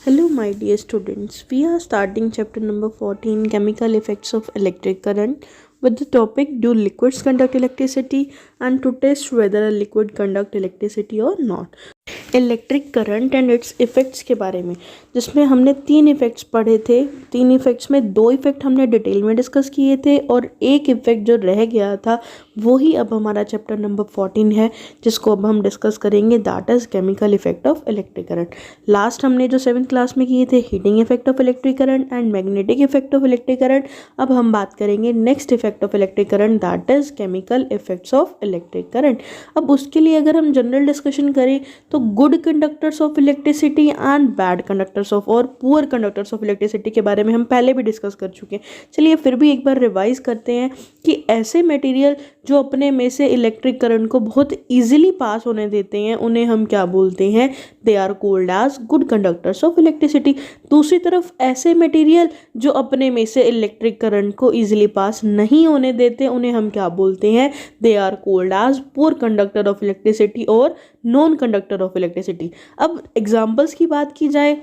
Hello, my dear students. We are starting chapter number 14 Chemical Effects of Electric Current with the topic Do liquids conduct electricity and to test whether a liquid conduct electricity or not. Electric current and it's effects के बारे में, जिसमें हमने 3 effects पढ़े थे। 3 effects में 2 effect हमने detail में डिस्कस किए थे और एक इफ़ेक्ट जो रह गया था वही अब हमारा चैप्टर नंबर 14 है, जिसको अब हम डिस्कस करेंगे, that is chemical effect of electric current. Last हमने जो 7th क्लास में किए थे heating effect of electric current and magnetic effect of electric current. अब हम बात करेंगे next effect of electric current, that is chemical effects of electric current. अब उसके लिए अगर हम जनरल डिस्कशन करें तो good conductors of electricity and bad conductors of और पुअर कंडक्टर्स ऑफ इलेक्ट्रिसिटी के बारे में हम पहले भी डिस्कस कर चुके हैं। चलिए फिर भी एक बार रिवाइज करते हैं कि ऐसे मटेरियल जो अपने में से इलेक्ट्रिक करंट को बहुत इजीली पास होने देते हैं उन्हें हम क्या बोलते हैं, they are called as good conductors of electricity. दूसरी तरफ ऐसे मटेरियल जो अपने में से इलेक्ट्रिक करंट को इजीली पास नहीं होने देते उन्हें हम क्या बोलते हैं, they are called as poor conductor of electricity और नॉन कंडक्टर ऑफ इलेक्ट्रिसिटी। अब एग्जाम्पल्स की बात की जाए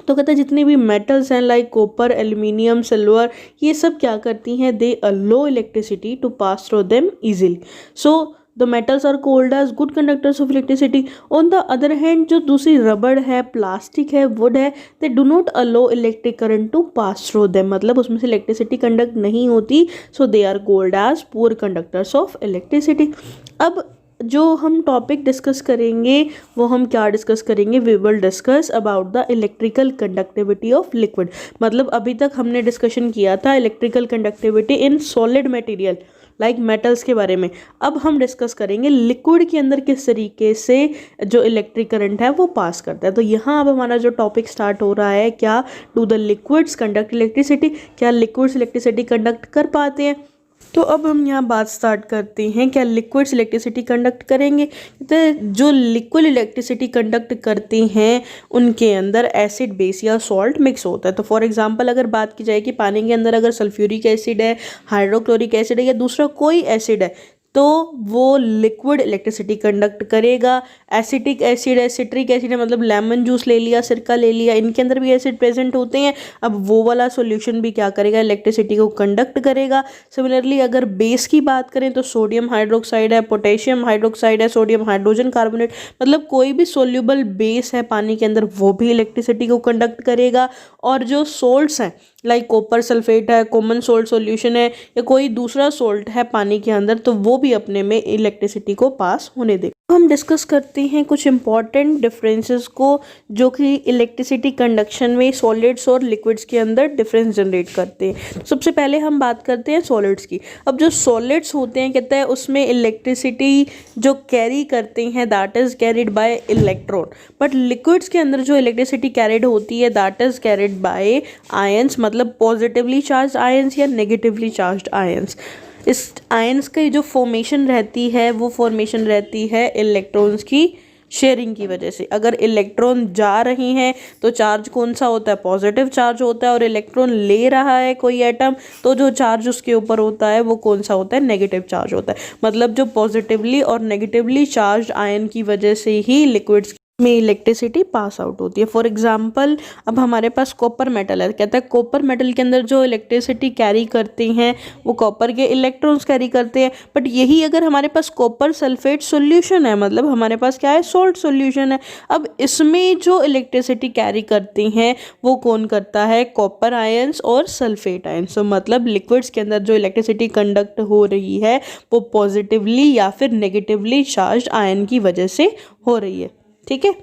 तो कहते हैं जितने भी मेटल्स हैं लाइक कॉपर, एल्यूमिनियम, सिल्वर, ये सब क्या करती हैं, they allow electricity to pass through them easily. So the metals are called as good conductors of electricity. On the other hand जो दूसरी रबड़ है, प्लास्टिक है, वुड है, they do not allow electric current to pass through them, मतलब उसमें से electricity conduct नहीं होती, so they are called as poor conductors of electricity. अब जो हम टॉपिक डिस्कस करेंगे वो हम क्या डिस्कस करेंगे, we will discuss about the electrical conductivity of liquid. मतलब अभी तक हमने डिस्कशन किया था electrical conductivity in solid material like metals के बारे में। अब हम डिस्कस करेंगे लिक्विड के अंदर किस तरीके से जो इलेक्ट्रिक करंट है वो पास करता है। तो यहाँ अब हमारा जो टॉपिक स्टार्ट हो रहा है, क्या do the liquids conduct electricity, क्या लिक्विड्स इलेक्ट्रिसिटी कंडक्ट कर पाते हैं। तो अब हम यहाँ बात स्टार्ट करते हैं, क्या लिक्विड्स इलेक्ट्रिसिटी कंडक्ट करेंगे। तो जो लिक्विड इलेक्ट्रिसिटी कंडक्ट करते हैं उनके अंदर एसिड, बेस या सॉल्ट मिक्स होता है। तो फॉर एग्जांपल अगर बात की जाए कि पानी के अंदर अगर सल्फ्यूरिक एसिड है, हाइड्रोक्लोरिक एसिड है या दूसरा कोई एसिड है तो वो लिक्विड इलेक्ट्रिसिटी कंडक्ट करेगा। एसिटिक एसिड है, सिट्रिक एसिड है, मतलब लेमन जूस ले लिया, सिरका ले लिया, इनके अंदर भी एसिड प्रेजेंट होते हैं। अब वो वाला सॉल्यूशन भी क्या करेगा, इलेक्ट्रिसिटी को कंडक्ट करेगा। सिमिलरली अगर बेस की बात करें तो सोडियम हाइड्रोक्साइड है, पोटेशियम हाइड्रोक्साइड है, सोडियम हाइड्रोजन कार्बोनेट, मतलब कोई भी सोल्यूबल बेस है पानी के अंदर वो भी इलेक्ट्रिसिटी को कंडक्ट करेगा। और जो सोल्ट्स हैं लाइक कॉपर सल्फेट है, कॉमन सोल्ट सॉल्यूशन है या कोई दूसरा सोल्ट है पानी के अंदर तो वो भी अपने में इलेक्ट्रिसिटी को पास होने देगा। हम डिस्कस करते हैं कुछ इंपॉर्टेंट डिफरेंसेस को जो कि इलेक्ट्रिसिटी कंडक्शन में सॉलिड्स और लिक्विड्स के अंदर डिफरेंस जनरेट करते हैं। सबसे पहले हम बात करते हैं सॉलिड्स की। अब जो सॉलिड्स होते हैं कहते हैं उसमें इलेक्ट्रिसिटी जो कैरी करते हैं that is carried by electron, but liquids के अंदर जो इलेक्ट्रिसिटी कैरिड होती है that is carried by ions, मतलब पॉजिटिवली चार्ज आयंस या नेगेटिवली चार्ज आयंस। इस आयंस की जो फॉर्मेशन रहती है वो फॉर्मेशन रहती है इलेक्ट्रॉन्स की शेयरिंग की वजह से। अगर इलेक्ट्रॉन जा रहे हैं तो चार्ज कौन सा होता है, पॉजिटिव चार्ज होता है, और इलेक्ट्रॉन ले रहा है कोई एटम तो जो चार्ज उसके ऊपर होता है वो कौन सा होता है, नेगेटिव चार्ज होता है। मतलब जो पॉजिटिवली और नेगेटिवली चार्ज आयन की वजह से ही लिक्विड्स में इलेक्ट्रिसिटी पास आउट होती है। फॉर एग्जांपल अब हमारे पास कॉपर मेटल है, कहता है कॉपर मेटल के अंदर जो इलेक्ट्रिसिटी कैरी करते हैं वो कॉपर के इलेक्ट्रॉन्स कैरी करते हैं। बट यही अगर हमारे पास कॉपर सल्फेट सॉल्यूशन है, मतलब हमारे पास क्या है, सॉल्ट सॉल्यूशन है, अब इसमें जो इलेक्ट्रिसिटी कैरी करते हैं वो कौन करता है, कॉपर आयंस और सल्फेट आयंस। तो मतलब लिक्विड्स के अंदर जो इलेक्ट्रिसिटी कंडक्ट हो रही है वो पॉजिटिवली या फिर नेगेटिवली चार्ज आयन की वजह से हो रही है, ठीक है।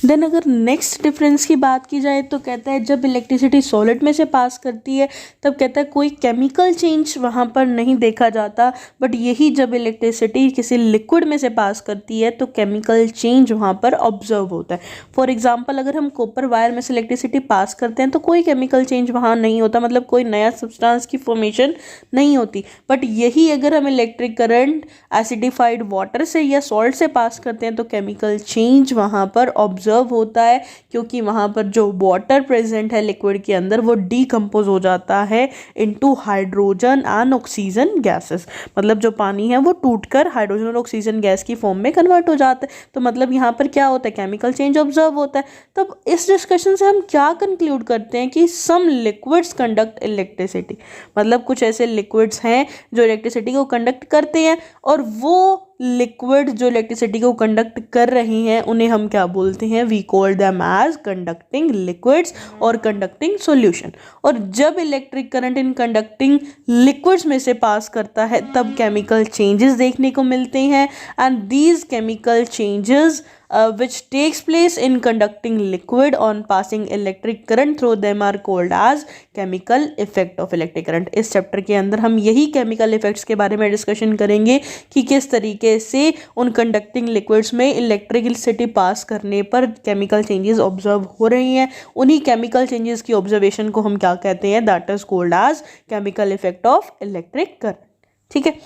देन अगर नेक्स्ट डिफरेंस की बात की जाए तो कहता है जब इलेक्ट्रिसिटी सॉलिड में से पास करती है तब कहता है कोई केमिकल चेंज वहाँ पर नहीं देखा जाता, बट यही जब इलेक्ट्रिसिटी किसी लिक्विड में से पास करती है तो केमिकल चेंज वहाँ पर ऑब्जर्व होता है। फॉर एग्जांपल अगर हम कॉपर वायर में से इलेक्ट्रिसिटी पास करते हैं तो कोई केमिकल चेंज वहाँ नहीं होता, मतलब कोई नया सब्सटेंस की फॉर्मेशन नहीं होती। बट यही अगर हम इलेक्ट्रिक करंट एसिडिफाइड वाटर से या सॉल्ट से पास करते हैं तो केमिकल चेंज वहाँ पर ऑब्जर्व होता है क्योंकि वहाँ पर जो वाटर प्रेजेंट है लिक्विड के अंदर वो डीकम्पोज हो जाता है into hydrogen and oxygen gases. मतलब जो पानी है वो टूटकर हाइड्रोजन और ऑक्सीजन गैस की फॉर्म में कन्वर्ट हो जाता है। तो मतलब यहाँ पर क्या होता है, केमिकल चेंज ऑब्जर्व होता है। तब इस डिस्कशन से हम क्या कंक्लूड करते हैं कि सम लिक्विड्स कंडक्ट इलेक्ट्रिसिटी, मतलब कुछ ऐसे लिक्विड्स हैं जो इलेक्ट्रिसिटी को कंडक्ट करते हैं और वो लिक्विड जो इलेक्ट्रिसिटी को कंडक्ट कर रही हैं उन्हें हम क्या बोलते हैं, we call them as conducting liquids और कंडक्टिंग सॉल्यूशन। और जब electric current in conducting liquids में से पास करता है तब केमिकल चेंजेस देखने को मिलते हैं and these chemical changes which takes place in conducting liquid on passing electric current through them are called as chemical effect of electric current। इस चैप्टर के अंदर हम यही केमिकल इफेक्ट्स के बारे में डिस्कशन करेंगे कि किस तरीके से उन कंडक्टिंग लिक्विड्स में इलेक्ट्रिसिटी पास करने पर केमिकल चेंजेस ऑब्जर्व हो रही हैं। उन्हीं केमिकल चेंजेस की ऑब्जर्वेशन को हम क्या कहते हैं, that is called as chemical effect of electric current. ठीक है,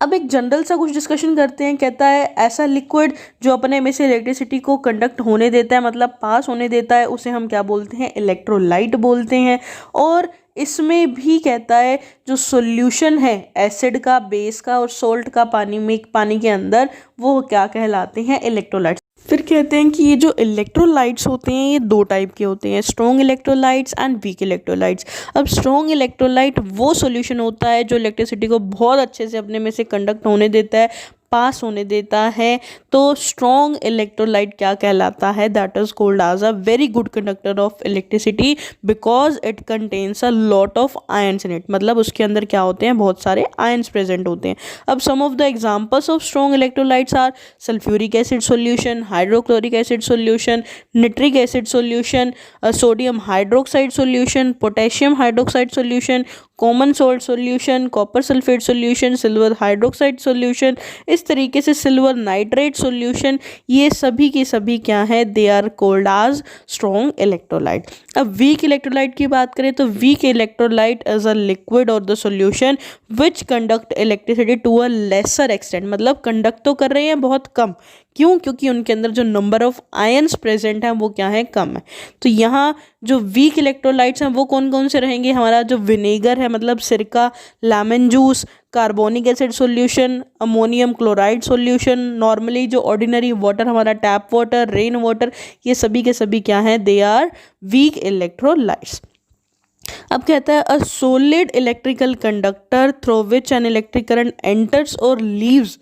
अब एक जनरल सा कुछ डिस्कशन करते हैं। कहता है ऐसा लिक्विड जो अपने में से इलेक्ट्रिसिटी को कंडक्ट होने देता है, मतलब पास होने देता है, उसे हम क्या बोलते हैं, इलेक्ट्रोलाइट बोलते हैं। और इसमें भी कहता है जो सॉल्यूशन है एसिड का, बेस का और सोल्ट का पानी के अंदर, वो क्या कहलाते हैं, इलेक्ट्रोलाइट्स। फिर कहते हैं कि ये जो इलेक्ट्रोलाइट्स होते हैं ये दो टाइप के होते हैं, strong electrolytes and weak electrolytes. अब स्ट्रॉन्ग इलेक्ट्रोलाइट वो सॉल्यूशन होता है जो इलेक्ट्रिसिटी को बहुत अच्छे से अपने में से कंडक्ट होने देता है, पास होने देता है। तो स्ट्रॉन्ग इलेक्ट्रोलाइट क्या कहलाता है, that is called as a very good conductor of electricity because it contains a lot of ions in it. मतलब उसके अंदर क्या होते हैं, बहुत सारे आयंस प्रेजेंट होते हैं। अब some of the examples of strong electrolytes are sulphuric acid solution, hydrochloric acid solution, nitric acid solution, sodium hydroxide solution, potassium hydroxide solution, common salt solution, copper sulphate solution, silver hydroxide solution, इस तरीके से silver nitrate solution, ये सभी के सभी क्या है, they are called as strong electrolyte. अब वीक इलेक्ट्रोलाइट की बात करें तो weak electrolyte is a liquid और the solution which conduct electricity to a lesser extent. मतलब कंडक्ट तो कर रहे हैं बहुत कम, क्यों, क्योंकि उनके अंदर जो नंबर ऑफ आयंस प्रेजेंट हैं वो क्या है, कम है। तो यहाँ जो वीक इलेक्ट्रोलाइट्स हैं वो कौन कौन से रहेंगे, हमारा जो विनेगर है मतलब सिरका, lemon juice, carbonic acid solution, ammonium chloride solution, normally जो ऑर्डिनरी वाटर हमारा टैप वाटर, रेन वाटर, ये सभी के सभी क्या हैं, दे आर वीक इलेक्ट्रोलाइट्स। अब कहता है a solid electrical conductor through which an electric current enters और लीव्स,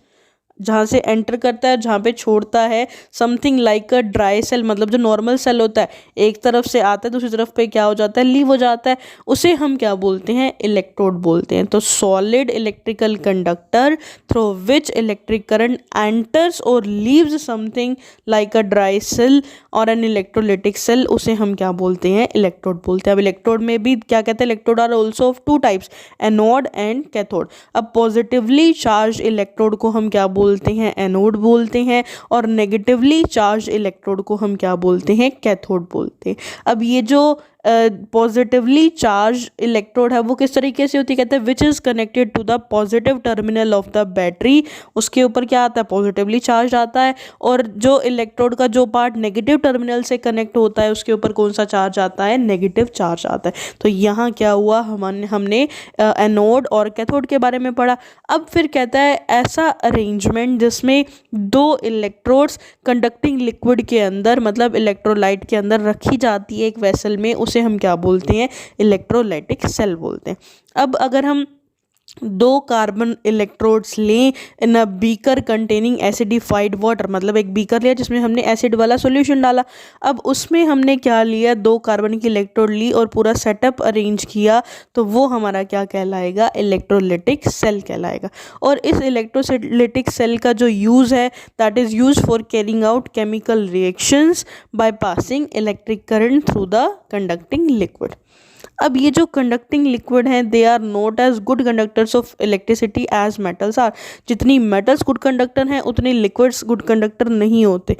जहाँ से एंटर करता है जहाँ पे छोड़ता है, something like a dry cell. मतलब जो नॉर्मल सेल होता है एक तरफ से आता है दूसरी तरफ पे क्या हो जाता है, लीव हो जाता है, उसे हम क्या बोलते हैं, इलेक्ट्रोड बोलते हैं। तो solid electrical conductor through which electric current enters और leaves something like a dry cell और एन इलेक्ट्रोलिटिक सेल, उसे हम क्या बोलते हैं, इलेक्ट्रोड बोलते हैं। अब इलेक्ट्रोड में भी क्या कहते हैं, electrode are also of two types, anode and cathode. अब पॉजिटिवली चार्ज इलेक्ट्रोड को हम क्या बोलते हैं, एनोड बोलते हैं, और नेगेटिवली चार्ज इलेक्ट्रोड को हम क्या बोलते हैं, कैथोड बोलते हैं। अब ये जो पॉजिटिवली चार्ज इलेक्ट्रोड है वो किस तरीके से होती है, कहते हैं which is connected to the positive terminal of the battery. उसके ऊपर क्या आता है, पॉजिटिवली चार्ज आता है, और जो इलेक्ट्रोड का जो पार्ट नेगेटिव टर्मिनल से कनेक्ट होता है उसके ऊपर कौन सा चार्ज आता है, नेगेटिव चार्ज आता है। तो यहाँ क्या हुआ, हमने एनोड और कैथोड के बारे में पढ़ा। अब फिर कहता है ऐसा अरेंजमेंट जिसमें दो इलेक्ट्रोड्स कंडक्टिंग लिक्विड के अंदर, मतलब इलेक्ट्रोलाइट के अंदर रखी जाती है एक वेसल में, उसे हम क्या बोलते हैं, इलेक्ट्रोलाइटिक सेल बोलते हैं। अब अगर हम दो कार्बन इलेक्ट्रोड्स लें in a beaker containing acidified water, मतलब एक बीकर लिया जिसमें हमने एसिड वाला सॉल्यूशन डाला। अब उसमें हमने क्या लिया, दो कार्बन की इलेक्ट्रोड ली और पूरा सेटअप अरेंज किया, तो वो हमारा क्या कहलाएगा, इलेक्ट्रोलिटिक सेल कहलाएगा। और इस इलेक्ट्रोलिटिक सेल का जो यूज़ है that is use for carrying out chemical reactions by passing electric current through the conducting liquid. अब ये जो कंडक्टिंग लिक्विड हैं they are not as good conductors of electricity as metals are. जितनी metals good conductor हैं उतनी liquids good conductor नहीं होते।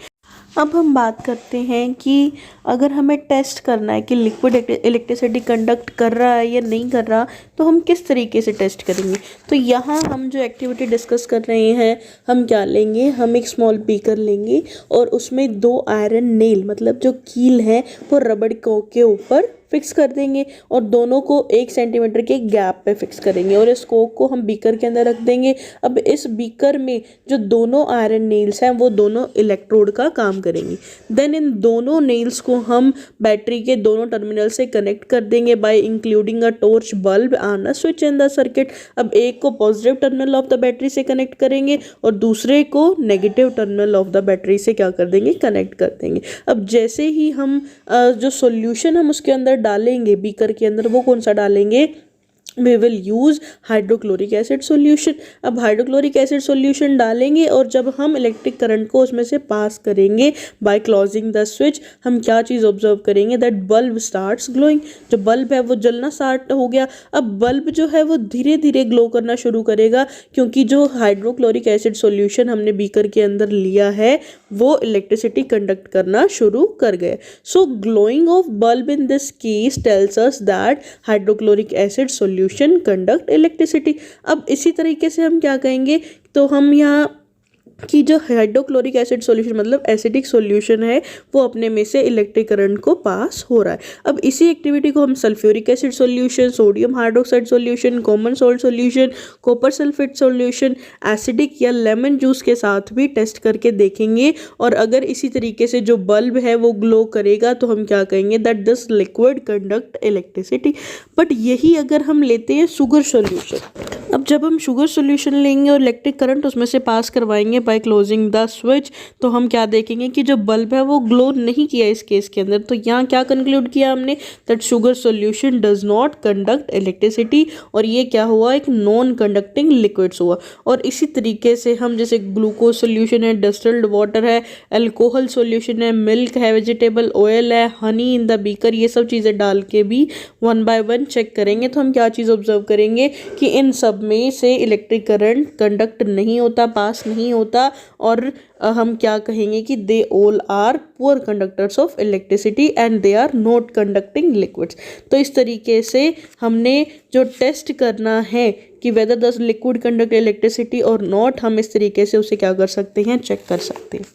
अब हम बात करते हैं कि अगर हमें टेस्ट करना है कि लिक्विड इलेक्ट्रिसिटी कंडक्ट कर रहा है या नहीं कर रहा, तो हम किस तरीके से टेस्ट करेंगे। तो यहाँ हम जो एक्टिविटी डिस्कस कर रहे हैं, हम क्या लेंगे, हम एक स्मॉल बीकर लेंगे और उसमें 2 आयरन नेल मतलब जो कील है वो रबड़ के ऊपर फिक्स कर देंगे और दोनों को 1 सेंटीमीटर के गैप पे फिक्स करेंगे और इस कोक को हम बीकर के अंदर रख देंगे। अब इस बीकर में जो दोनों आयरन नेल्स हैं वो दोनों इलेक्ट्रोड का काम करेंगी। देन इन दोनों नेल्स को हम बैटरी के दोनों टर्मिनल से कनेक्ट कर देंगे bye including a torch bulb and a switch in the circuit. अब एक को positive terminal of the battery से कनेक्ट करेंगे और दूसरे को negative terminal of the battery से क्या कर देंगे, कनेक्ट कर देंगे। अब जैसे ही हम जो सॉल्यूशन हम उसके अंदर डालेंगे बीकर के अंदर, वो कौन सा डालेंगे, we will use hydrochloric acid solution. अब हाइड्रोक्लोरिक एसिड सॉल्यूशन डालेंगे और जब हम इलेक्ट्रिक करंट को उसमें से पास करेंगे बाय क्लोजिंग द स्विच, हम क्या चीज़ ऑब्जर्व करेंगे, दैट बल्ब स्टार्ट्स ग्लोइंग। जो बल्ब है वो जलना स्टार्ट हो गया। अब बल्ब जो है वो धीरे धीरे ग्लो करना शुरू करेगा क्योंकि जो हाइड्रोक्लोरिक एसिड सॉल्यूशन हमने बीकर के अंदर लिया है वो इलेक्ट्रिसिटी कंडक्ट करना शुरू कर गए। So glowing of bulb in this case tells us that hydrochloric acid solution conduct electricity. अब इसी तरीके से हम क्या कहेंगे, तो हम यहाँ कि जो हाइड्रोक्लोरिक एसिड सॉल्यूशन मतलब एसिडिक सॉल्यूशन है वो अपने में से इलेक्ट्रिक करंट को पास हो रहा है। अब इसी एक्टिविटी को हम sulphuric acid solution, sodium hydroxide solution, common salt solution, copper sulphate solution, acidic या लेमन जूस के साथ भी टेस्ट करके देखेंगे और अगर इसी तरीके से जो बल्ब है वो ग्लो करेगा तो हम क्या कहेंगे, that this liquid conduct electricity. But यही अगर हम लेते हैं शुगर सॉल्यूशन, अब जब हम शुगर सॉल्यूशन लेंगे और इलेक्ट्रिक करंट उसमें से पास करवाएंगे बाय क्लोजिंग द स्विच, तो हम क्या देखेंगे कि जो बल्ब है वो ग्लो नहीं किया इस केस के अंदर। तो यहाँ क्या कंक्लूड किया हमने, that sugar solution does not conduct electricity और ये क्या हुआ, एक नॉन कंडक्टिंग लिक्विड्स हुआ। और इसी तरीके से हम जैसे ग्लूकोज सॉल्यूशन है, डिस्टिल्ड वाटर है, अल्कोहल सॉल्यूशन है, मिल्क है, वेजिटेबल ऑयल है, हनी इन द बीकर, ये सब चीज़ें डाल के भी 1 बाय 1 चेक करेंगे। तो हम क्या चीज़ ऑब्जर्व करेंगे कि इन सब में से इलेक्ट्रिक करंट कंडक्ट नहीं होता, पास नहीं होता और हम क्या कहेंगे कि they all are poor conductors of electricity and they are not conducting liquids. तो इस तरीके से हमने जो टेस्ट करना है कि whether the liquid conduct electricity और नॉट, हम इस तरीके से उसे क्या कर सकते हैं, चेक कर सकते हैं।